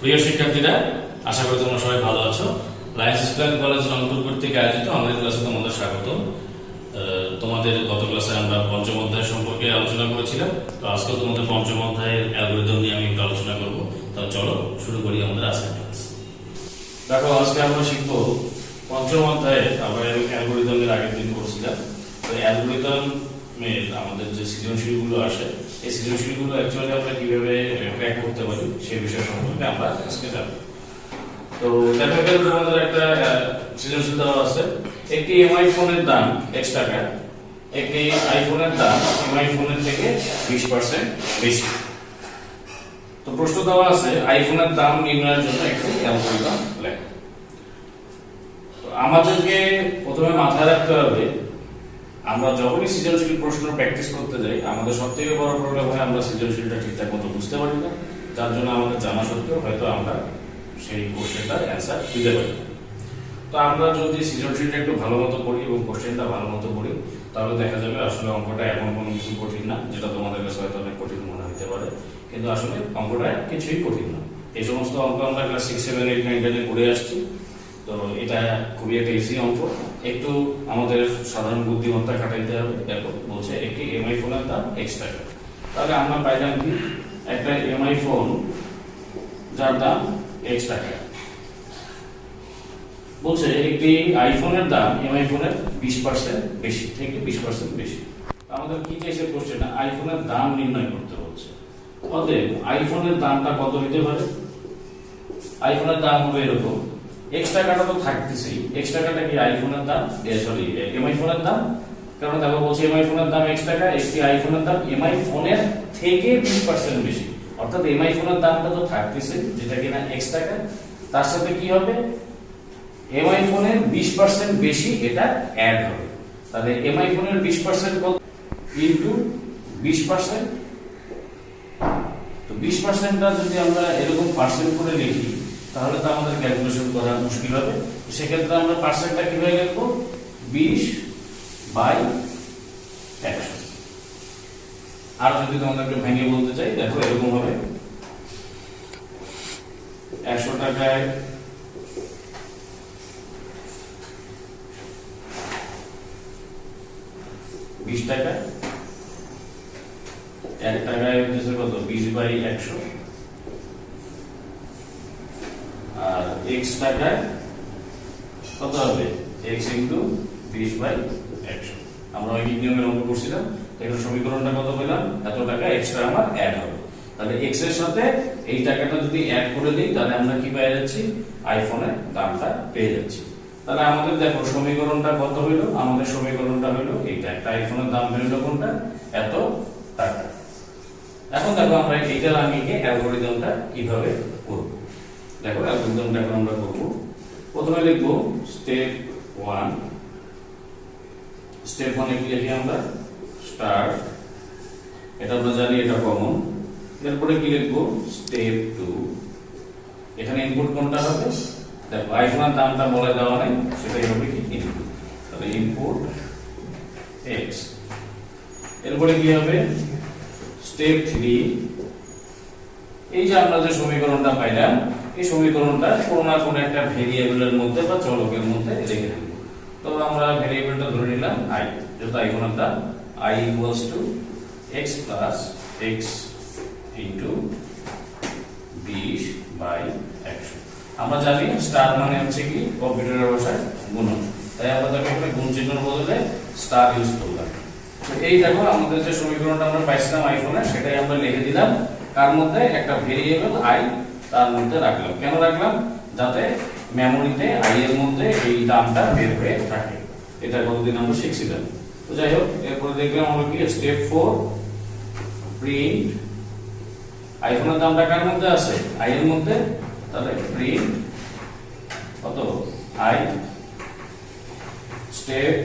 প্রিয় শিক্ষার্থীরা, আশা করি তোমরা সবাই ভালো আছো। লায়ন্স স্কুল কলেজ রংপুর কর্তৃক আয়োজিত অনলাইন ক্লাসে তোমাদের স্বাগত। তোমাদের গত ক্লাসে আমরা পঞ্চম অধ্যায় সম্পর্কে আলোচনা করেছিলাম। তো আজকেও তোমাদের পঞ্চম অধ্যায়ের অ্যালগরিদম নিয়ে আমি একটু আলোচনা করব। তাহলে চলো শুরু করি আমাদের আজকের ক্লাস। দেখো, আজকে আমরা শিখবো পঞ্চম অধ্যায়ে। আমরা অ্যালগরিদমের আগের দিন করছিলাম। তো অ্যালগরিদমের আমাদের যে সৃজনশীলগুলো আসে, এই সৃজনশীলগুলো অ্যাকচুয়ালি আমরা কিভাবে ক্র্যাক করতে পারি সেই বিষয় সম্পর্কে আমরা আজকে জানবো। তো দেখা গেল তোমাদের একটা সৃজনশীল দেওয়া আছে, একটি এমআই ফোনের দাম x টাকা, একটি আইফোনের দাম এমআই ফোনের থেকে 20% বেশি। তো প্রশ্ন দেওয়া আছে আইফোনের দাম নির্ণয়ের জন্য একটি অ্যালগরিদম লেখো। তো আমাদেরকে প্রথমে মাথায় রাখতে হবে, আমরা যখনই সৃজনশীল প্রশ্ন প্র্যাকটিস করতে যাই, আমাদের সবথেকে বড় প্রবলেম হয় আমরা সৃজনশীলটা ঠিকঠাক মতো বুঝতে পারি না, যার জন্য আমাদের জানা সত্ত্বেও হয়তো আমরা সেই কোশ্চেনটার অ্যান্সার দিতে পারি। তো আমরা যদি সৃজনশীলটা একটু ভালো মতো পড়ি এবং কোশ্চেনটা ভালো মতো পড়ি, তাহলে দেখা যাবে আসলে অঙ্কটা এমন কোনো কিছু কঠিন না, যেটা তোমাদের কাছে হয়তো অনেক কঠিন মনে হতে পারে, কিন্তু আসলে অঙ্কটা কিছুই কঠিন না। এই সমস্ত অঙ্ক আমরা ক্লাস 6, 7, 8, 9, 10 করে আসছি। তো এটা খুবই একটা ইজি অঙ্ক, একটু আমাদের সাধারণ বুদ্ধিমত্তা খাটাইতে হবে। দেখো বলছে একটি এমআই ফোনের দাম x টাকা, তাহলে আমরা পাইলাম কি, একটা এমআই ফোন যার দাম x টাকা। বলছে একটি আইফোনের দাম এমআই ফোনের 20% বেশি, থেকে 20% বেশি। আমাদের কি চাইছে কোশ্চেন, আইফোনের দাম নির্ণয় করতে বলছে। অতএব আইফোনের দামটা কত হতে পারে? আইফোনের দাম হবে এরকম, x টাকাটা তো থাকতেছেই, x টাকাটা কি আইফোনের দাম, সরি এমআই ফোনের দাম। কারণ দেখো বলছে এমআই ফোনের দাম x টাকা, একটি আইফোনের দাম এমআই ফোনের থেকে 20% বেশি। অর্থাৎ এমআই ফোনের দামটা তো থাকতেছে, যেটা কিনা x টাকা, তার সাথে কি হবে, এমআই ফোনের 20% বেশি, এটা অ্যাড হবে। তাহলে এমআই ফোনের 20% কত ইনটু 20%। তো 20%টা যদি আমরা এরকম পার্সেন্ট করে লিখি, তাহলে তো আমাদের ক্যালকুলেশন করা মুশকিল হবে। সেক্ষেত্রে আমরা পার্সেন্টটা কিভাবে লিখবো, 20/100। আর যদি তোমাদেরকে ভেঙে বলতে চাই, দেখো এরকম হবে, 100 টাকায় 20 টাকা, 1 টাকায় হচ্ছে কত, 20/100। আর x টাকায় কত হবে, x ইনটু 20/100। আমরা ওই নিয়মের অঙ্ক করছিলাম। এখানে সমীকরণটা কত পেলাম, এত টাকা এক্সট্রা আমার অ্যাড হবে। তাহলে x এর সাথে এই টাকাটা যদি অ্যাড করে দিই, তাহলে আমরা কি পেয়ে যাচ্ছি, আইফোনের দামটা পেয়ে যাচ্ছি। তাহলে আমাদের দেখো সমীকরণটা কত হইলো, আমাদের সমীকরণটা হইলো এইটা, একটা আইফোনের দাম বেরোলো কোনটা, এত টাকা। এখন দেখো আমরা এইটার আঙ্গিকে অ্যালগরিদমটা কিভাবে করব। দেখো অ্যালগরিদমটা এখন আমরা করব। প্রথমে লিখব স্টেপ 1। স্টেপ 1 এ কি লিখি আমরা, স্টার্ট, এটা আমরা জানি এটা কমন। এরপরে কি লিখব, স্টেপ 2। এখানে ইনপুট কোনটা হবে, দেখো আইফোনের দামটা বলে দেওয়া নাই, সেটাই হবে কি ইনপুট। তাহলে ইনপুট x। এরপরে কি হবে, স্টেপ 3। এই যে আমরা যে সমীকরণটা পাইলাম, এই সমীকরণটা কোনো না কোনো একটা ভেরিয়েবলের মধ্যে বা চলকের মধ্যে রেখে দেব। তো আমরা ভেরিয়েবলটা ধরে নিলাম i, যেটা আইফোনের দাম i equals to x plus x into 20/100। আমরা জানি স্টার মানে হচ্ছে কি কম্পিউটারের ভাষায় গুণন, তাই আমরা তাকে এখানে গুণ চিহ্নের বদলে স্টার ইউজ করলাম। তো এই দেখো আমাদের যে সমীকরণটা আমরা পাইছিলাম আইফোনে, সেটাই আমরা লিখে দিলাম কার মধ্যে, একটা ভেরিয়েবল i তার মধ্যে রাখলাম। কেন রাখলাম, যাতে মেমোরিতে i এর মধ্যে এই দামটা বের হয়ে থাকে। এটা কতদিন আমরা শিখছিলাম। তো যাই হোক, এরপরে দেখলাম আমরা কি, স্টেপ 4 প্রিন্ট, আইফোনের দামটা কার মধ্যে আছে, i এর মধ্যে। তাহলে প্রিন্ট কত, i। Step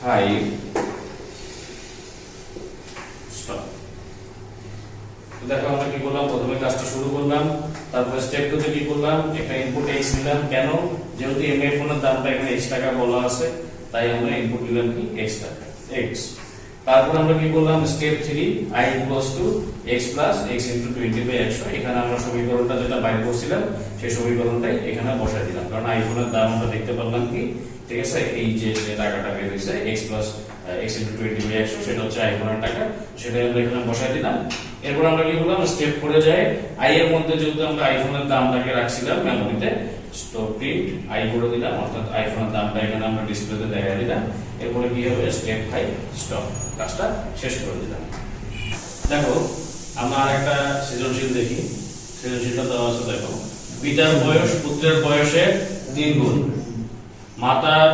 5 stop. দেখো আমরা কি করলাম, প্রথমে কাজটা শুরু করলাম, তারপরে স্টেপ 2 তে কি করলাম, একটা ইনপুট x নিলাম। কেন, যেহেতু এমআই ফোনের দামটা এখানে x টাকা বলা আছে, তাই আমরা ইনপুট নিলাম কি, x টাকা, x। তারপর আমরা কি করলাম, step 3 i equals to x plus x into 20/100। এখানে আমরা সমীকরণটা যেটা বাইর করছিলাম সেই সমীকরণটাই এখানে বসাই দিলাম, কারণ আইফোনের দাম আমরা দেখতে পারলাম কি, ঠিক আছে, এই যে টাকাটা বের হয়েছে x প্লাস x ইনটু 20/100 সেটা হচ্ছে আইফোনের টাকা, সেটা আমরা এখানে বসাই দিলাম। এরপর আমরা কি করলাম, স্টেপ করে যাই i এর মধ্যে যেহেতু আমরা আইফোনের দামটাকে রাখছিলাম মেমোরিতে, তো প্রিন্ট i করে দিলাম, অর্থাৎ আইফোনের দামটা এখানে আমরা ডিসপ্লেতে দেখাই দিলাম। এরপরে কি হবে, স্টেপ 5 স্টপ, কাজটা শেষ করে দিলাম। দেখো আমরা আরেকটা সৃজনশীল দেখি, সৃজনশীলটা দেওয়া আছে, দেখো পিতার বয়স পুত্রের বয়সের 3 গুণ, মাতার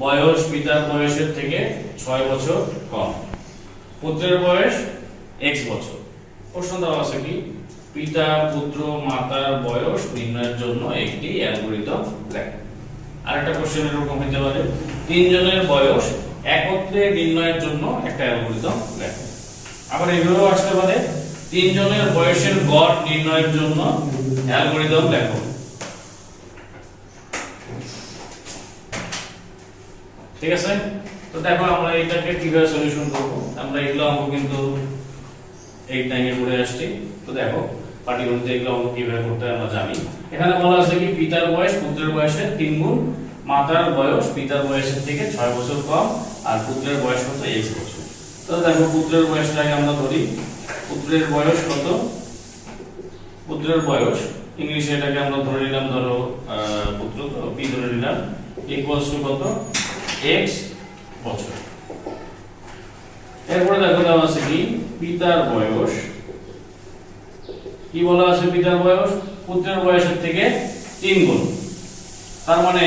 বয়স পিতার বয়সের থেকে 6 বছর কম, পুত্রের বয়স x বছর। প্রশ্ন দেওয়া আছে কি, পিতা পুত্র মাতার বয়স নির্ণয়ের জন্য একটি অ্যালগরিদম লেখো। আরেকটা কোশ্চেন এরকম হতে পারে, তিনজনের বয়স একত্রে নির্ণয়ের জন্য একটা অ্যালগরিদম লেখো। আবার এইভাবেও আসতে পারে, তিনজনের বয়সের গড় নির্ণয়ের জন্য অ্যালগরিদম লেখো। ঠিক আছে, তো দেখো আমরা এটাকে কিভাবে সলিউশন করব। আমরা এগুলো অঙ্ক কিন্তু 8 9 এ পড়ে আসছি। তো দেখো পাটিগণিতে এগুলো অঙ্ক কিভাবে করতে হয় আমরা জানি। এখানে বলা আছে কি, পিতার বয়স পুত্রের বয়সের 3 গুণ, মাতার বয়স পিতার বয়সের থেকে 6 বছর কম, আর পুত্রের বয়স কত, x বছর। তো দেখো পুত্রের বয়সটাকে আমরা ধরি, পুত্রের বয়স কত, পুত্রের বয়স ইংলিশে এটাকে আমরা ধরে নিলাম, ধরো পুত্র তো p ধরে নিলাম, ইকুয়ালস টু কত, x বছর। এরপরে দেখো দেওয়া আছে কি, পিতার বয়স, কি বলা আছে, পিতার বয়স পুত্রের বয়সের থেকে 3 গুণ, তার মানে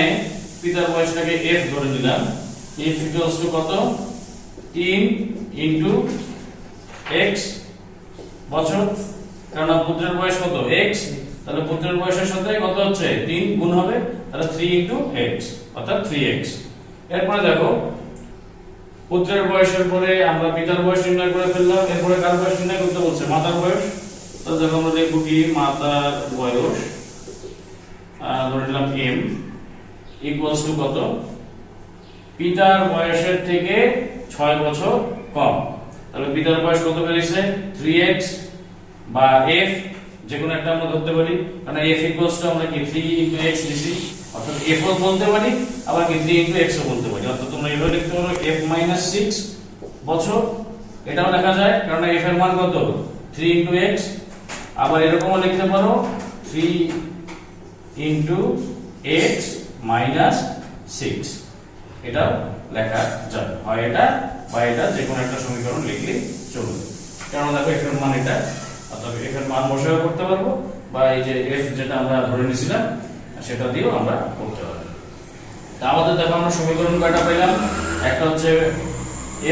পিতার বয়সটাকে f ধরে দিলাম, f ইকুয়ালস টু কত, 3 ইনটু x বছর, কারণ পুত্রের বয়স কত, x, তাহলে পুত্রের বয়সের সাথে কত হচ্ছে, 3 গুণ হবে, তাহলে 3 ইনটু x অর্থাৎ 3x। এরপরে দেখো পুত্রের বয়সের পরে আমরা পিতার বয়স নির্ণয় করে ফেললাম, এরপরে কার বয়স নির্ণয় করতে বলছে, মাতার বয়স। তো দেখো আমরা দেখব কি, মাতার বয়স ধরে নিলাম m ইকুয়ালস টু কত, পিতার বয়সের থেকে 6 বছর কম, তাহলে পিতার বয়স কত বেরিয়েছে, 3x বা f, যে কোনো একটা আমরা ধরতে পারি, কারণ f ইকুয়ালস টু আমরা কি 3 ইনটু x লিখি, অর্থাৎ f ও বলতে পারি, আবার কি 3 ইনটু x ও বলতে পারি, অর্থাৎ তোমরা এভাবে লিখতে পারো f মাইনাস 6 বছর, এটাও লেখা যায়, কারণ f এর মান কত, 3 ইনটু x। আবার এরকমও লিখতে পারো 3 ইনটু x মাইনাস 6, এটাও লেখা যায়, হয় এটা বা এটা, যে কোনো একটা সমীকরণ লিখলে চলবে। কারণ দেখো f এর মান এটা, অর্থাৎ f এর মান বসাও করতে পারবো, বা এই যে f যেটা আমরা ধরে নিয়েছিলাম সেটা দিয়েও আমরা করতে পারবো। তা আমাদের দেখো আমরা সমীকরণ কয়টা পেলাম, একটা হচ্ছে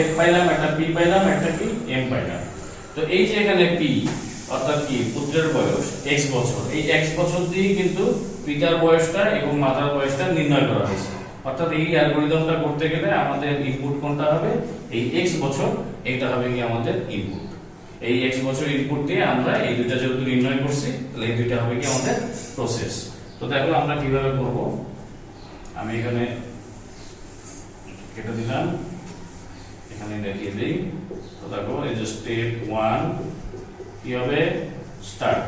f পাইলাম, একটা p পাইলাম, একটা কি m পাইলাম। তো এই যে এখানে p অর্থাৎ কি পুত্রের বয়স x বছর, এই x বছর দিয়ে কিন্তু পিতার বয়সটা এবং মাতার বয়সটা নির্ণয় করা হয়েছে। অর্থাৎ এই অ্যালগরিদমটা করতে গেলে আমাদের ইনপুট কোনটা হবে, এই x বছর, এটা হবে কি আমাদের ইনপুট। এই x বছর ইনপুট দিয়ে আমরা এই দুইটা যেহেতু নির্ণয় করছি, তাহলে এই দুইটা হবে কি আমাদের প্রসেস। তো দেখো আমরা কিভাবে করব, আমি এখানে কেটে দিলাম, এখানে দেখিয়ে দিই। তো দেখো এই যে স্টেপ 1 কি হবে, স্টার্ট,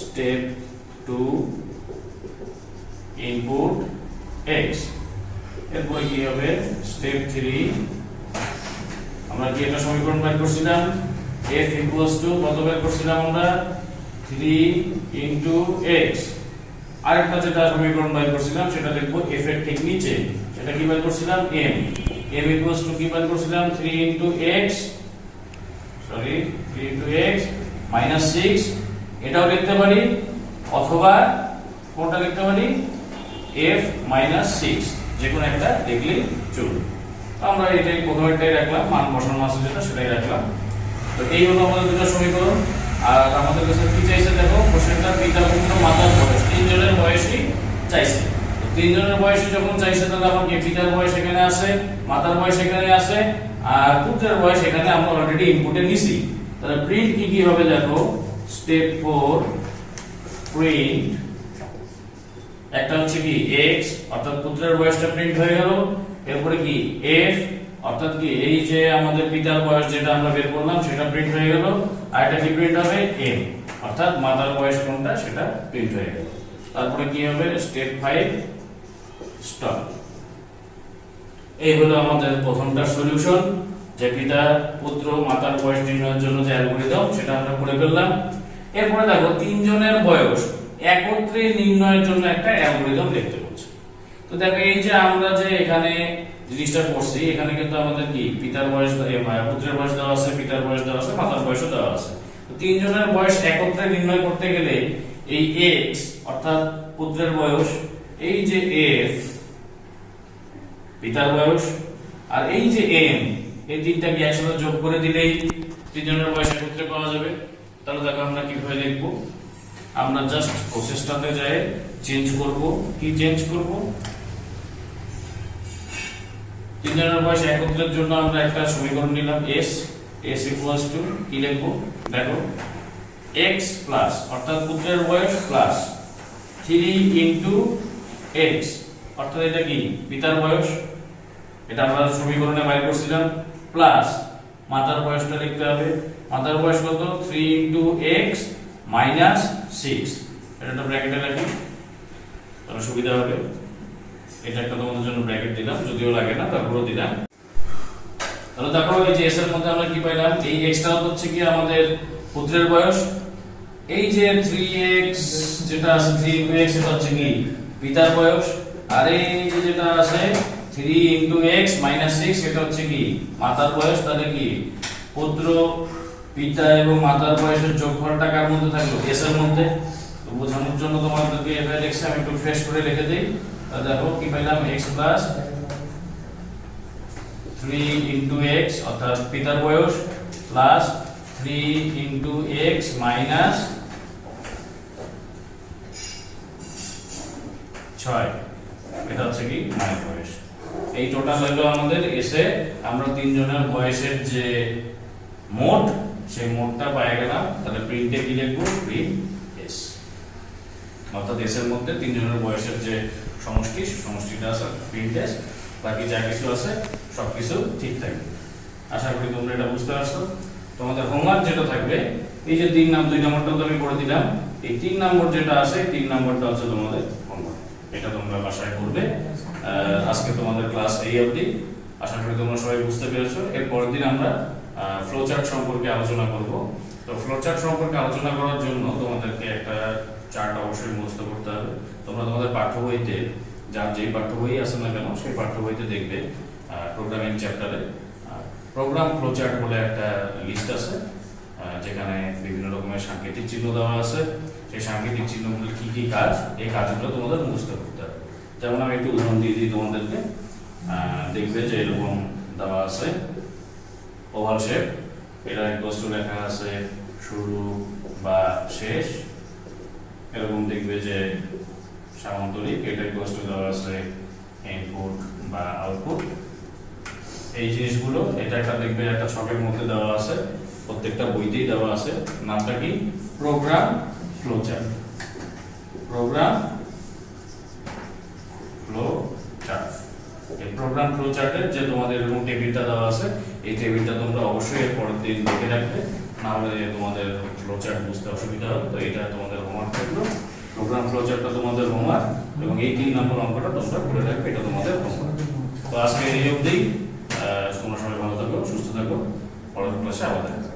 স্টেপ 2 ইনপুট x, এরপর কি হবে, স্টেপ 3 আমরা কি একটা সমীকরণ বের করছিলাম, f ইকুয়ালস টু কত বের করছিলাম আমরা, 3 ইনটু x। আরেকটা যেটা সমীকরণ বের করছিলাম সেটা লিখবো f এর ঠিক নিচে, সেটা কি বের করছিলাম, m ইকুয়ালস টু কি বের করছিলাম, 3 into x, sorry 3 into x minus 6, এটাও লিখতে পারি, অথবা কোনটা লিখতে পারি, f মাইনাস 6, যে কোনো একটা লিখলেই চলবে। আমরা এটাই প্রথমেরটাই রাখলাম, মান বসানো আছে যেটা সেটাই রাখলাম। তো এই হলো আমাদের দুটো সমীকরণ। আর আমাদের কাছে কি চাইছে, দেখো কোশ্চেনটা পিতা পুত্র মাতার বয়স, তিনজনের বয়সই চাইছে। তো তিনজনের বয়সই যখন চাইছে, তাহলে আমার কি পিতার বয়স এখানে আছে, মাতার বয়স এখানে আছে, আর পুত্রের বয়স এখানে আমরা অলরেডি ইনপুটে নিছি। তাহলে প্রিন্ট কি কি হবে, দেখো স্টেপ 4 প্রিন্ট, একটা হচ্ছে কি x, অর্থাৎ পুত্রের বয়সটা প্রিন্ট হয়ে গেল, এরপরে কি f অর্থাৎ কি এই যে আমাদের পিতার বয়স যেটা আমরা বের করলাম সেটা প্রিন্ট হয়ে গেল, আর এটা কি প্রিন্ট হবে m, অর্থাৎ মাতার বয়স কোনটা সেটা প্রিন্ট হয়ে গেল। তারপরে কি হবে স্টেপ 5 স্টপ। এই হলো আমাদের প্রথমটার সলিউশন, যে পিতা পুত্র মাতার বয়স নির্ণয়ের জন্য যে অ্যালগরিদম সেটা আমরা করে ফেললাম। এরপরে দেখো তিনজনের বয়স একত্রে নির্ণয়ের জন্য একটা অ্যালগরিদম লিখতে বলছে। তো দেখো এই যে আমরা যে এখানে জিনিসটা করছি, এখানে কিন্তু আমাদের কি পিতার বয়স পুত্রের বয়স দেওয়া আছে, পিতার বয়স দেওয়া আছে, মাতার বয়সও দেওয়া আছে। তো তিনজনের বয়স একত্রে নির্ণয় করতে গেলে এই x অর্থাৎ পুত্রের বয়স, এই যে f পিতার বয়স, আর এই যে m, এই তিনটা কি একসাথে যোগ করে দিলেই তিনজনের বয়স একত্রে পাওয়া যাবে। তাহলে দেখো আমরা কিভাবে লিখবো, আমরা জাস্ট প্রসেসটাতে যাই চেঞ্জ করব। কি চেঞ্জ করব, তিনজনের বয়স একত্রের জন্য আমরা একটা সমীকরণ নিলাম s ইকুয়ালস টু কি লিখবো দেখো x প্লাস অর্থাৎ পুত্রের বয়স প্লাস 3 ইনটু x অর্থাৎ এটা কি পিতার বয়স, এটা আমরা সমীকরণে বাইর করছিলাম, প্লাস মাতার বয়সটা লিখতে হবে। মাতার বয়স কত 3 ইনটু x মাইনাস 6, এটা একটা ব্র্যাকেটে রাখি তাহলে সুবিধা হবে। এটা একটা তোমাদের জন্য ব্র্যাকেট দিলাম, যদিও লাগে না তারপরেও দিলাম। তাহলে দেখো এই যে s এর মধ্যে আমরা কি পাইলাম, এই x টা হচ্ছে কি আমাদের পুত্রের বয়স, এই যে 3x যেটা আছে 3 ইনটু x এটা হচ্ছে কি পিতার বয়স, আর এই যে যেটা আছে 3 ইনটু x মাইনাস 6 এটা হচ্ছে কি মাতার বয়স। তাহলে কি পুত্র পিতা এবং মাতার বয়সের যোগফলটা কার মধ্যে থাকলো s এর মধ্যে। তো বোঝানোর জন্য তোমাদেরকে এভাবে লিখছি, আমি একটু ফ্রেশ করে লিখে দেই। তাহলে দেখো কি পেলাম x প্লাস 3 ইনটু x অর্থাৎ পিতার বয়স প্লাস 3 ইনটু x মাইনাস 6, এটা হচ্ছে কি মায়ের বয়স। এই টোটাল হলো আমাদের এসে আমরা তিনজনের বয়সের যে মোট সেই মোটটা পেয়ে গেলাম। তাহলে প্রিন্টে কি লিখবো প্রিন্ট s, অর্থাৎ s এর মধ্যে তিনজনের বয়সের যে সমষ্টি সমষ্টিটা আছে প্রিন্ট s, বাকি যা কিছু আছে সবকিছু ঠিক থাকবে। আশা করি তোমরা এটা বুঝতে পারছো। তোমাদের হোমওয়ার্ক যেটা থাকবে এই যে 2 নম্বরটা তো আমি করে দিলাম, এই 3 নম্বর যেটা আছে 3 নম্বরটা হচ্ছে তোমাদের হোমওয়ার্ক, এটা তোমরা বাসায় করবে। আজকে তোমাদের ক্লাস এই অবধি, আশা করি তোমরা সবাই বুঝতে পেরেছো। এর পরের দিন আমরা ফ্লোচার্ট সম্পর্কে আলোচনা করব। তো ফ্লোচার্ট সম্পর্কে আলোচনা করার জন্য তোমাদেরকে একটা চার্ট অবশ্যই মুখস্থ করতে হবে। তোমরা তোমাদের পাঠ্য বইতে যার যেই পাঠ্য বই আছে না কেন সেই পাঠ্য বইতে দেখবে প্রোগ্রামিং চ্যাপ্টারে প্রোগ্রাম ফ্লোচার্ট বলে একটা লিস্ট আছে, যেখানে বিভিন্ন রকমের সাংকেতিক চিহ্ন দেওয়া আছে। সেই সাংকেতিক চিহ্নগুলো কি কি কাজ, এই কাজগুলো তোমাদের মুখস্থ করতে হবে। যেমন আমি একটু উদাহরণ দিয়ে দিই তোমাদেরকে, দেখবে যে এরকম দেওয়া আছে ওভাল শেপ, এটা ইকুয়ালস টু লেখা আছে শুরু বা শেষ। এরকম দেখবে যে সামান্তরিক, এটা ইকুয়ালস টু দেওয়া আছে ইনপুট বা আউটপুট। এই জিনিসগুলো এটা একটা দেখবে একটা ছকের মধ্যে দেওয়া আছে, প্রত্যেকটা বইতেই দেওয়া আছে। নামটা কি প্রোগ্রাম ফ্লোচার্ট, প্রোগ্রাম ফ্লোচার্ট। এই প্রোগ্রাম ফ্লোচার্টের যে তোমাদের এরকম টেবিলটা দেওয়া আছে, এই টেবিলটা তোমরা অবশ্যই এর পরের দিন দেখে রাখবে, না হলে তোমাদের ফ্লোচার্ট বুঝতে অসুবিধা হবে। তো এটা তোমাদের হোমওয়ার্ক থাকলো, প্রোগ্রাম ফ্লোচার্টটা তোমাদের হোমওয়ার্ক, এবং এই 3 নম্বর অঙ্কটা তোমরা করে রাখবে, এটা তোমাদের হোমওয়ার্ক। তো আজকে এই অবধি, তোমরা সবাই ভালো থাকো, সুস্থ থাকো, পরের ক্লাসে আবার দেখা।